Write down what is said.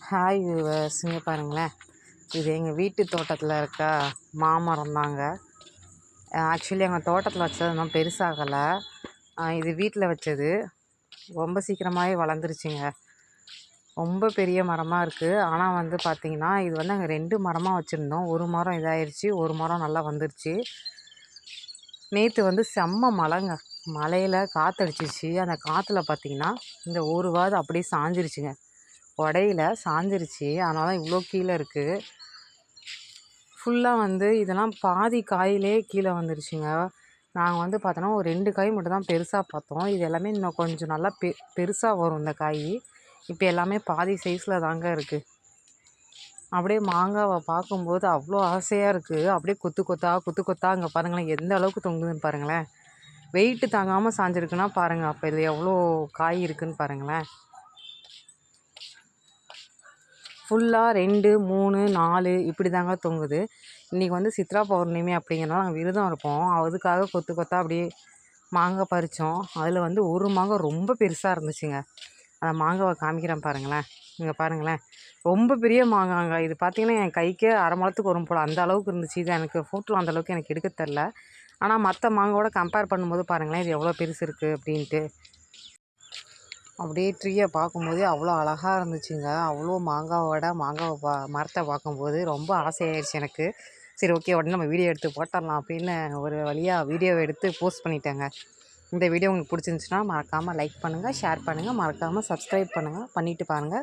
Hi viewers, இங்கே பாருங்களேன். இது எங்கள் வீட்டு தோட்டத்தில் இருக்க மாமரம் தாங்க. ஆக்சுவலி எங்கள் தோட்டத்தில் வச்சது இன்னும் பெருசாகலை. இது வீட்டில் வச்சது. ரொம்ப சீக்கிரமாகவே வளர்ந்துருச்சுங்க. ரொம்ப பெரிய மரமாக இருக்குது. ஆனால் வந்து பார்த்திங்கன்னா, இது வந்து அங்கே 2 மரமாக வச்சுருந்தோம். ஒரு மரம் இதாகிடுச்சு, ஒரு மரம் நல்லா வந்துருச்சு. நேற்று வந்து செம்ம மழைங்க. மழையில் காற்றடிச்சிச்சு. அந்த காற்றுல பார்த்திங்கன்னா இந்த ஒரு வாது அப்படியே சாஞ்சிருச்சுங்க. உடையில சாஞ்சிருச்சு. அதனால தான் இவ்வளோ கீழே இருக்குது. ஃபுல்லாக வந்து இதெல்லாம் பாதி காயிலே கீழே வந்துருச்சுங்க. நாங்கள் வந்து பார்த்தோன்னா ஒரு 2 காய் மட்டும் தான் பெருசாக பார்த்தோம். இது எல்லாமே இன்னும் கொஞ்சம் நல்லா பெருசாக வரும் இந்த காய். இப்போ எல்லாமே பாதி சைஸில் தாங்க இருக்குது. அப்படியே மாங்காவை பார்க்கும்போது அவ்வளோ ஆசையாக இருக்குது. அப்படியே கொத்து கொத்தா அங்கே பாருங்களேன் எந்த அளவுக்கு தொங்குதுன்னு பாருங்களேன். வெயிட்டு தாங்காமல் சாஞ்சிருக்குன்னா பாருங்கள், அப்போ இது எவ்வளோ காய் இருக்குதுன்னு பாருங்களேன். ஃபுல்லாக 2, 3, 4 இப்படி தாங்க தொங்குது. இன்றைக்கி வந்து சித்ரா பௌர்ணமி அப்படிங்கிறனால நாங்கள் விரதம் இருப்போம். அதுக்காக கொத்து கொத்தாக அப்படியே மாங்காய் பறித்தோம். அதில் வந்து ஒரு மாங்காய் ரொம்ப பெருசாக இருந்துச்சுங்க. அந்த மாங்காவை காமிக்கிறேன் பாருங்களேன். இங்கே பாருங்களேன், ரொம்ப பெரிய மாங்காங்க. இது பார்த்திங்கன்னா என் கைக்கே அரை முழத்துக்கு வரும் போல் அந்த அளவுக்கு இருந்துச்சு. இது எனக்கு ஃபோட்டோ அந்தளவுக்கு எனக்கு எடுக்க தெரில. ஆனால் மற்ற மாங்காவோட கம்பேர் பண்ணும்போது பாருங்களேன் இது எவ்வளோ பெருசு இருக்குது அப்படின்ட்டு. அப்படியே ட்ரீயை பார்க்கும்போதே அவ்வளோ அழகாக இருந்துச்சுங்க. அவ்வளோ மாங்காவை மரத்தை பார்க்கும்போது ரொம்ப ஆசையாயிடுச்சு எனக்கு. சரி, ஓகே, உடனே நம்ம வீடியோ எடுத்து போட்டுடலாம் அப்படின்னு ஒரு வழியாக வீடியோவை எடுத்து போஸ்ட் பண்ணிட்டேங்க. இந்த வீடியோ உங்களுக்கு பிடிச்சிருந்துச்சுன்னா மறக்காமல் லைக் பண்ணுங்கள், ஷேர் பண்ணுங்கள், மறக்காமல் சப்ஸ்கிரைப் பண்ணுங்கள், பண்ணிவிட்டு பாருங்கள்.